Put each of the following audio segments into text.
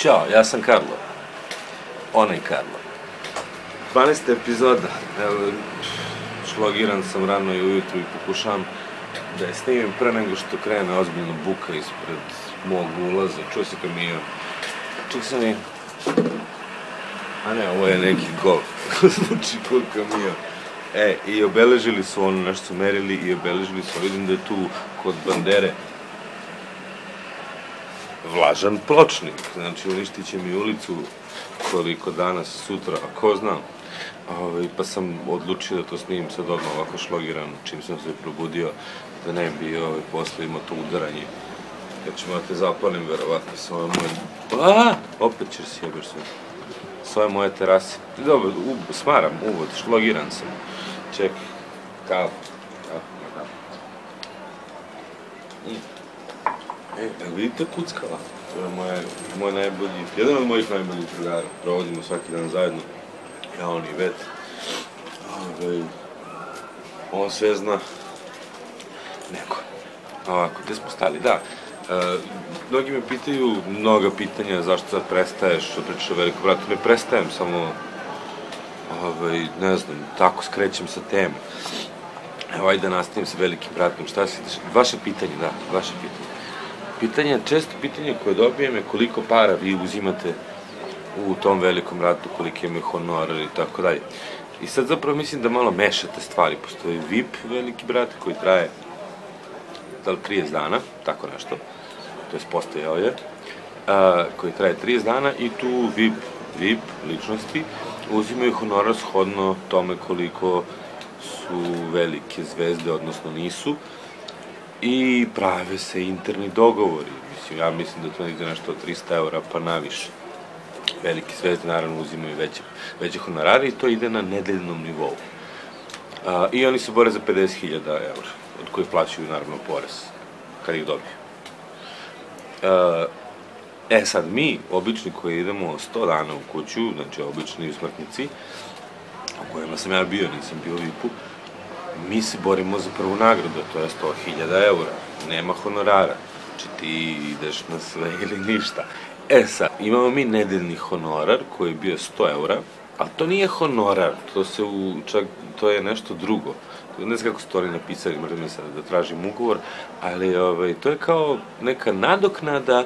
Ćao, ja sam Karlo. Onaj Karlo. 12. epizoda. Evo, šlogiran sam rano i ujutru i pokušavam da je snimim pre nego što krene ozbiljno buka ispred mog ulaza. Čuo se kamion. Čuo sam i... A ne, ovo je neki golf. Zvuči kod kamion. I obeležili su ono nešto su merili i obeležili su, vidim da je tu kod bandere vlažan pločnik, znači uništit će mi ulicu koliko danas, sutra, a ko znam. Pa sam odlučio da to snimim sad odmah ovako šlogiran, čim sam se probudio, da ne bi posle imao to udaranje. Jer ćemo da te zapalim, verovatno, s ove moje... Opet ćeš sjebeš sve. S ove moje terase. Dobro, smaram, uvod, šlogiran sam. Čekaj, kao. Vidite kuckala? To je moj najbolji, jedan od mojih najboljih drugara. Provodimo svaki dan zajedno. Ja, on i Vet. On sve zna. Neko. Ovako, gde smo stali? Da. Mnogi me pitaju mnoga pitanja zašto sad prestaješ da pričaš o Velikom bratu. Ne prestajem, samo ne znam, tako skrećem sa teme. Evo, ajde da nastavim sa Velikim bratom. Šta se dešava? Vaše pitanje, da, vaše pitanje. Često pitanje koje dobijem je koliko para vi uzimate u tom Velikom bratu, koliki imaju honorar i tako dalje. I sad zapravo mislim da malo mešate stvari. Postoji VIP Veliki brat koji traje da li 30 dana, tako nešto, to je postojao je, koji traje 30 dana i tu VIP ličnosti uzimaju honorar shodno tome koliko su velike zvezde, odnosno nisu, i prave se interni dogovori. Ja mislim da to negde nešto od 300 eura pa naviše. Velike zvezde naravno uzimaju veće honorare i to ide na nedeljnom nivou. I oni se bore za 50.000 eura, od kojih plaćaju naravno porez, kad ih dobiju. Sad mi, obični koji idemo 100 dana u kuću, znači obični smrtnici, u kojima sam ja bio, nisam bio u VIP-u, mi se borimo za prvu nagradu, to je 100.000 eura, nema honorara, znači ti ideš na sve ili ništa. Sad, imamo mi nedeljni honorar koji je bio 100 eura, ali to nije honorar, to je nešto drugo. Ne znam kako su to napisali, možda mi sad da tražim ugovor, ali to je kao neka nadoknada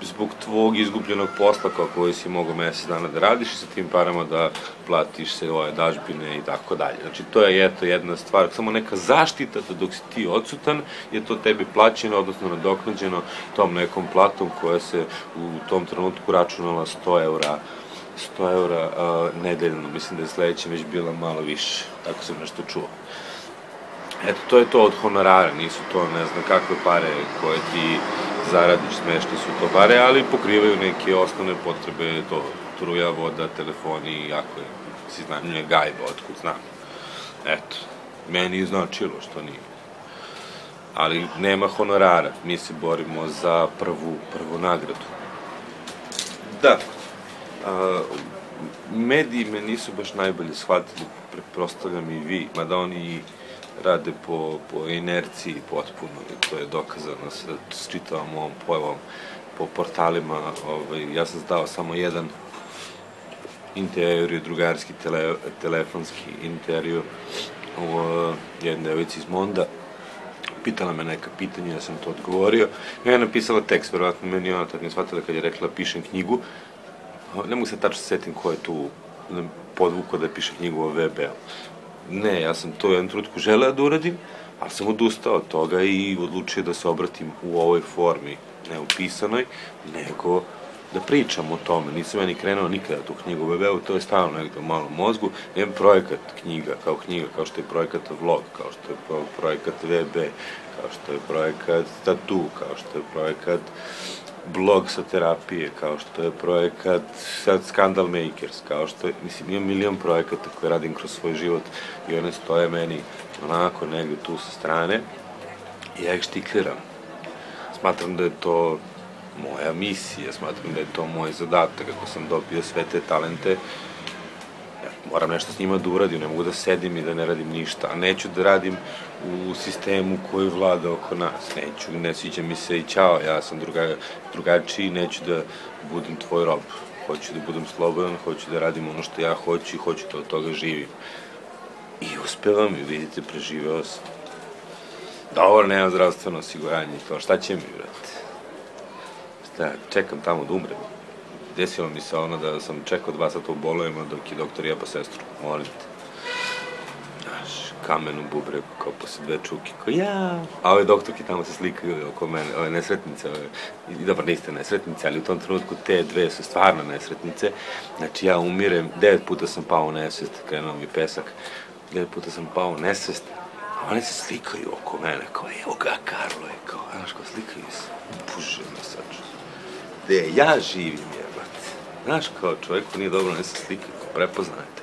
zbog tvog izgubljenog posla koji si mogao mesec dana da radiš i sa tim parama da platiš se dažbine i tako dalje. Znači, to je jedna stvar, samo neka zaštita da dok si ti odsutan je to tebi plaćeno, odnosno nadoknađeno tom nekom platom koja se u tom trenutku računala 100 eura nedeljno. Mislim da je sledeće već bila malo više, tako sam nešto čuo. Eto, to je to od honorara, nisu to ne znam kakve pare koje ti zaradiš, smešne su to pare, ali pokrivaju neke osnovne potrebe, to struja, voda, telefoni, ako si znanje gajba, otkud znam. Eto, meni je značilo što nije. Ali nema honorara, mi se borimo za prvu nagradu. Da, mediji me nisu baš najbolje shvatili, pretpostavljam i vi, mada oni rade po inerciji potpuno i to je dokazano s čitavom ovom pojavom po portalima. Ja sam zdao samo jedan intervju, drugarski telefonski intervju u jedne devojci iz Monda. Pitala me neka pitanja, ja sam to odgovorio. Ja je napisala tekst, verovatno meni ona tako ne shvatila kad je rekla pišem knjigu. Ne mogu se tačno setim ko je tu podvukao da piše knjigu o VB-u. Ne, ja sam to u jednom trenutku želeo da uradim, ali sam odustao od toga i odlučio da se obratim u ovoj formi, ne u pisanoj, nego da pričam o tome. Nisam ja ni krenuo nikada tu knjigu u VB-u, to je stalno negde u malom mozgu. Imam projekat knjiga, kao što je projekat vlog, kao što je projekat VB, kao što je projekat tatu, kao što je projekat blog sa terapije, kao što je projekat Skandal Makers, kao što je, mislim, imam milion projekata koje radim kroz svoj život i one stoje meni onako negde tu sa strane i ja ih štikliram. Smatram da je to moja misija, smatram da je to moj zadatak, ako sam dobio sve te talente, moram nešto s njima da uradim, ne mogu da sedim i da ne radim ništa, a neću da radim u sistemu koji vlada oko nas, ne sviđa mi se i ćao, ja sam drugačiji, neću da budem tvoj rob, hoću da budem slobodan, hoću da radim ono što ja hoću i hoću da od toga živim. I uspevam i vidite, preživeo sam. Dobro, nemam zdravstveno osiguranje i to, šta će mi, brate? Šta, čekam tamo da umrem. Desilo mi se ono da sam čekao 2 sata u bolojima dok je doktor jeba sestru, molim te. Znaš, kamen u bubreku, kao posle 2 čuke, kao ja. A ove doktorke tamo se slikaju oko mene, ove nesretnice, dobro, niste nesretnice, ali u tom trenutku te 2 su stvarno nesretnice. Znači, ja umirem, 9 puta sam pao u nesvest, krenuo mi pesak, 9 puta sam pao u nesvest, a one se slikaju oko mene, kao, evo ga, Karlo je, kao, znaš, kao, slikaju se, puže me sad. Gde ja živim, jebate. Znaš, kao čovjeku nije dobro, ne se slikaju, kao prepoznate.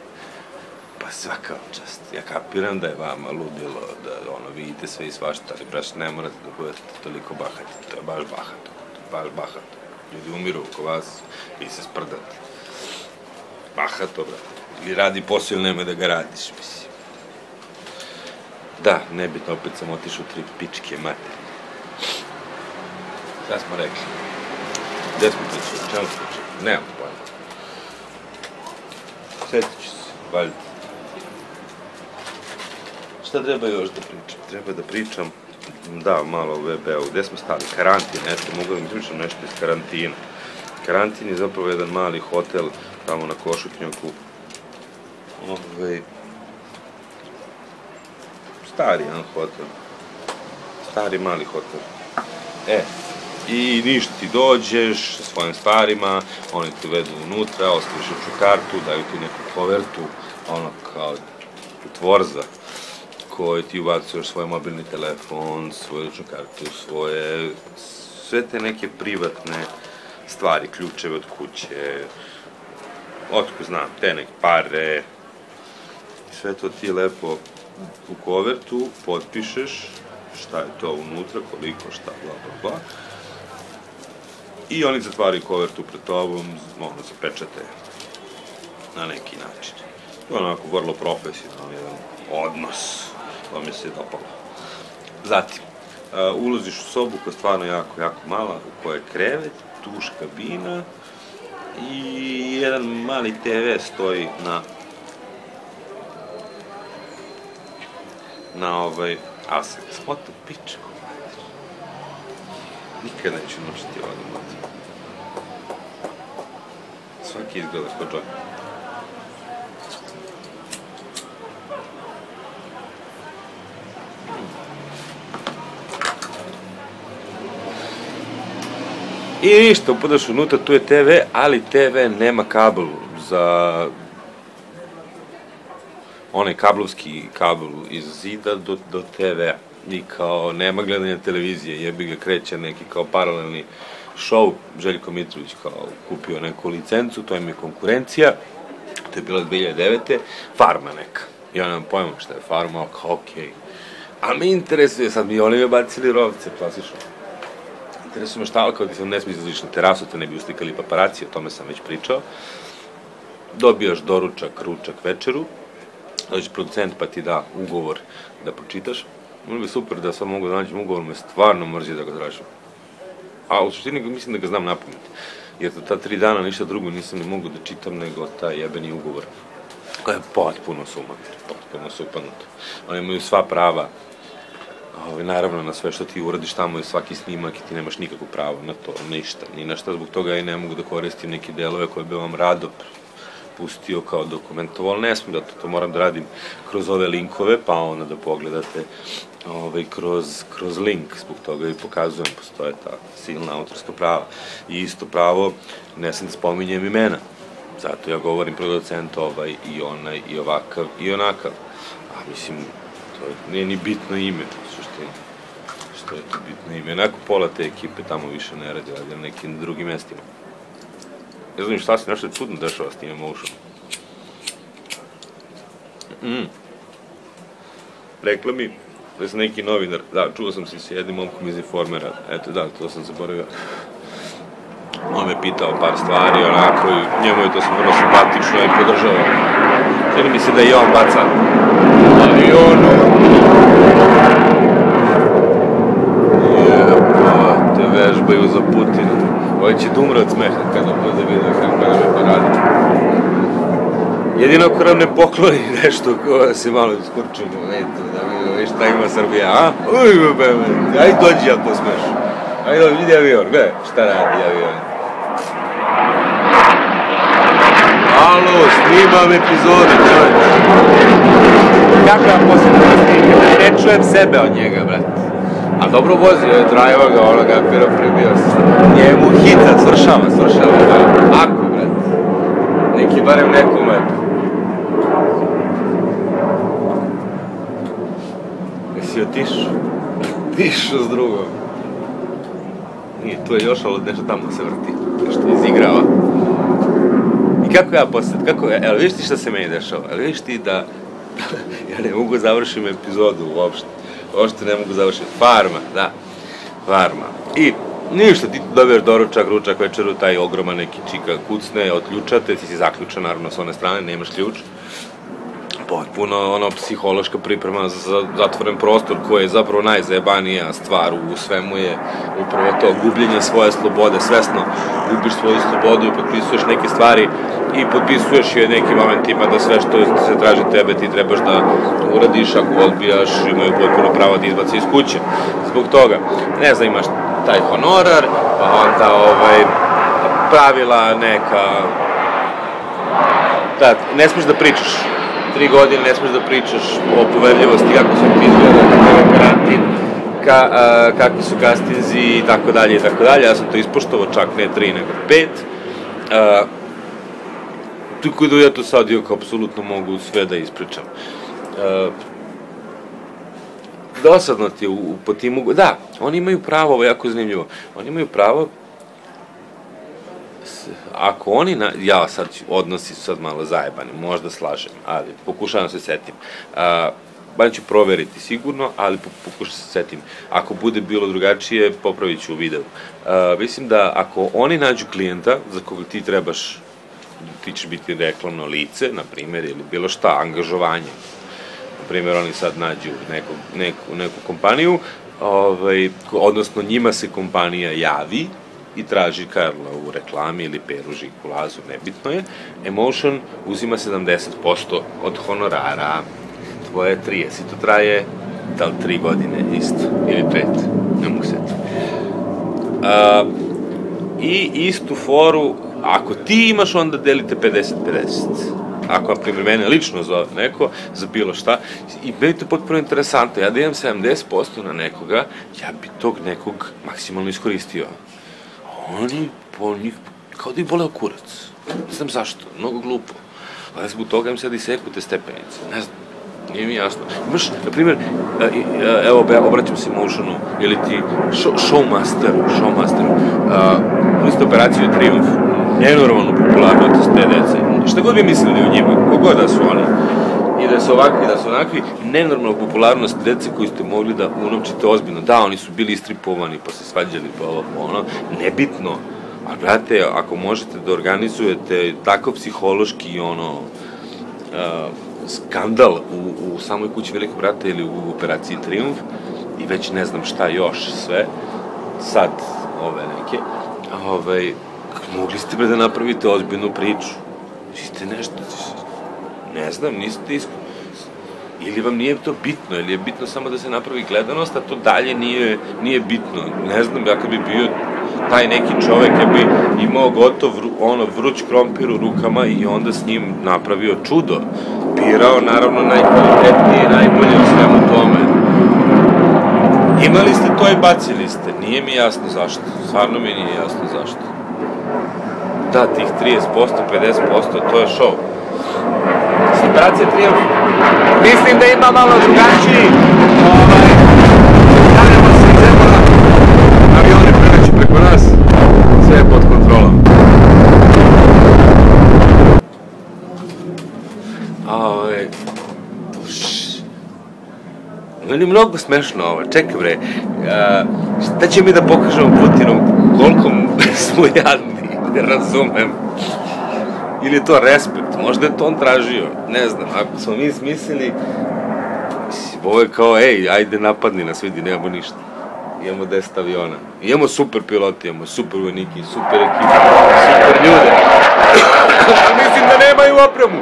Pa svaka čast. Ja kapiram da je vama ludilo, da vidite sve i svašta, ali braš, ne morate da budete toliko bahati. To je baš bahato. Baš bahato. Ljudi umiru oko vas, vi se sprdate. Bahato, brate. Ili radi posao ili nemoj da ga radiš, mislim. Da, nebitno, opet sam otišao 3 pičke materije. Šta smo rekli? Gde smo pričali? Čemu smo pričali? Nemam pojma. Sjetit ću se, valjda. Šta treba još da pričam? Treba da pričam, da, malo o VB-u. Gde smo stali? Karantin, eto, mogu da mi pričam nešto iz karantina. Karantin je zapravo jedan mali hotel tamo na Košutnjaku. Stari jedan hotel. Stari mali hotel. I ništa, ti dođeš sa svojim stvarima, oni te uvedu unutra, ostaviš ličnu kartu, daju ti neku kovertu, ono kao tvorza, koji ti ubacuješ svoj mobilni telefon, svoju ličnu kartu, sve te neke privatne stvari, ključeve od kuće, otko znam, te neke pare, sve to ti lepo u kovertu potpišeš, šta je to unutra, koliko, šta, bla, bla, bla. I oni zatvaraju kovertu pred tobom, ono, zapečate na neki način. To je onako vrlo profesionalno, jedan odnos, to mi se dopalo. Zatim, ulaziš u sobu koja je stvarno jako, jako mala, u kojoj je krevet, duš kabina i jedan mali TV stoji a se spotu pičku. Nikad neću naučiti ovaj mod. Svaki izgleda kao džoj. I ništa, upadaš unutra, tu je TV, ali TV nema kabel za onaj kablovski kabel iz zida do TV-a. I kao nema gledanja televizije, jebi ga, kreće neki kao paralelni show. Željko Mitrović kao kupio neku licencu, to im je konkurencija, to je bila 2009. Farma neka. Ja nemam pojma šta je Farma, ali kao okej. Ali me interesuje, sad mi oni me bacili rovce, klasično. Interesuje me šta, ali kao ti sam ne smije izlaziš na terasu, te ne bi uslikali paparaci, o tome sam već pričao. Dobijaš doručak, ručak, večeru, dođe producent pa ti da ugovor da pročitaš. Bilo bi super da sad mogu da nađem ugovor, me stvarno mrzi da ga tražim. A u suštini mislim da ga znam napamet. Jer za ta 3 dana ništa drugo nisam ni mogu da čitam nego taj jebeni ugovor. Koja je potpuno supanut. Oni imaju sva prava, naravno na sve što ti uradiš tamo i svaki snimak i ti nemaš nikakvo pravo na to, ništa. Ni na šta, zbog toga ja i ne mogu da koristim neke delove koje bi vam rado pustio kao dokumentovo, ali ne smijem da to moram da radim kroz ove linkove, pa onda da pogledate kroz link, zbog toga i pokazujem, postoje ta silna autorska prava. I isto pravo, ne sam da spominjem imena, zato ja govorim producent i onaj, i ovakav, i onakav. A mislim, to nije ni bitno ime, suštini. Što je to bitno ime? Onako pola te ekipe tamo više ne radi na nekim drugim mestima. Ne znam šta se nešto čudno dešava s tim Emotion. Rekla mi da sam neki novinar, da, čuo sam se s jednim momkom iz Informera, eto da, to sam zaboravio. On me pitao par stvari, onako, i njemu je to sam vrlo simpatično i podržao. Čini mi se da i on baca avionu. Te vežbaju za Putina. Ovo će da umre od smeha kada bude vidio kako nam je paradi. Jedino ko nam ne pokloni nešto ko se malo iskurčimo, da vidio šta ima Srbija, a? Ajde dođi ako smeš. Ajde vidi avion, gledaj šta radi avion. Alo, snimam epizodu, čovječ. Kako ja posjetim snimam? Ne čujem sebe od njega, brate. A dobro vozio je, drajeva ga, ono ga pira prebio se. Njemu hita, svršava, ako, brate. Neki barem nekome. Jesi otišao? Otišao s drugom. Nije, tu je još, ali nešto tamo se vrti. Nešto izigrava. I kako ja posjetim, evo vidiš ti šta se meni dešava, vidiš ti da ja ne mogu završim epizodu uopšte ne mogu završiti, farma, i ništa, ti dobiješ doručak, ručak, večeru, taj ogroman neki čika kucne, otključate, ti si zaključan naravno s one strane, nemaš ključ, potpuno psihološka priprema za zatvoren prostor koja je zapravo najzajebanija stvar u svemu je upravo to gubljenje svoje slobode, svesno gubiš svoju slobodu i potpisuješ neke stvari i potpisuješ je nekim momentima da sve što se traži tebe ti trebaš da uradiš, ako odbijaš imaju potpuno pravo da izbaci iz kuće. Zbog toga, ne znam, imaš taj honorar, pa onda pravila neka, ne smiješ da pričaš 3 godine, ne smiješ da pričaš o poverljivosti, kako su ti izgleda karantin, kakvi su kastinzi i tako dalje, ja sam to ispoštovao, čak ne 3 nego 5, tako da ja to sad jako apsolutno mogu sve da ispričam. Dosadno ti je po tim da, oni imaju pravo, ovo je jako zanimljivo, oni imaju pravo, ako oni, ja sad odnosi su sad malo zajebani, možda slažem, ali pokušavam se setim, ba ću proveriti sigurno, ali pokušam se setim, ako bude bilo drugačije, popravit ću u videu. Mislim da ako oni nađu klijenta za koga ti trebaš, ti ćeš biti reklamno lice, na primjer, ili bilo šta, angažovanje, na primjer, oni sad nađu neku kompaniju, odnosno njima se kompanija javi i traži Karla u reklami ili Peru Žiku Lazu, nebitno je, Emotion uzima 70% od honorara, tvoje 30, to traje, da li 3 godine isto, ili 5, ne mogu setiti. I istu foru, ako ti imaš, onda delite 50-50. Ako, na primjer, mene lično zove neko, za bilo šta, i meni to je potpuno interesantno, ja da imam 70% na nekoga, ja bi tog nekog maksimalno iskoristio. Oni, kao da ih boleo kurac. Ne znam zašto, mnogo glupo. Ali zbog toga im sad i seku te stepenice, ne znam, nije mi jasno. Imaš, na primjer, evo, obraćam se Motionu, ili ti Showmasteru, imali ste operaciju Triumf, nenormalno popularno od te dece. Šta god bi mislili o njima, kogod da su oni, i da su ovakvi, i da su onakvi, nenormalno popularnost dece koju ste mogli da unovčite ozbiljno. Da, oni su bili istripovani, pa se svađali, pa ovo, ono, nebitno. Ali, brate, ako možete da organizujete tako psihološki, skandal u samoj kući Velikog brata ili u operaciji Triumf, i već ne znam šta još sve, sad, ove neke, mogli ste da napravite ozbiljnu priču. Ste nešto, ne znam, niste iskreni. Ili vam nije to bitno, ili je bitno samo da se napravi gledanost, a to dalje nije bitno. Ne znam, ja kad bi bio taj neki čovek, ja bi imao gotov, vruć krompir u rukama i onda s njim napravio čudo. Birao, naravno, najkvalitetnije, najbolje u svemu tome. Imali ste to i bacili ste, nije mi jasno zašto. Stvarno mi nije jasno zašto. Da, tih 30%, 50%, to je show. Operacija Triumf, mislim da ima malo drugačiji. Stavljamo se iz Ebola. Avioni preleću preko nas, sve je pod kontrolom. Meni je mnogo smešno ovo, čekaj bre, šta će mi da pokažemo Putinu koliko smo jadni, ne razumem. Ili je to respekt, možda je to on tražio, ne znam, ako smo mi smislili, ovo je kao, ej, ajde napadni nas, vidi, nemamo ništa. Imamo 10 aviona, imamo super piloti, imamo super vojniki, super ekipa, super ljude, a mislim da nemaju opremu.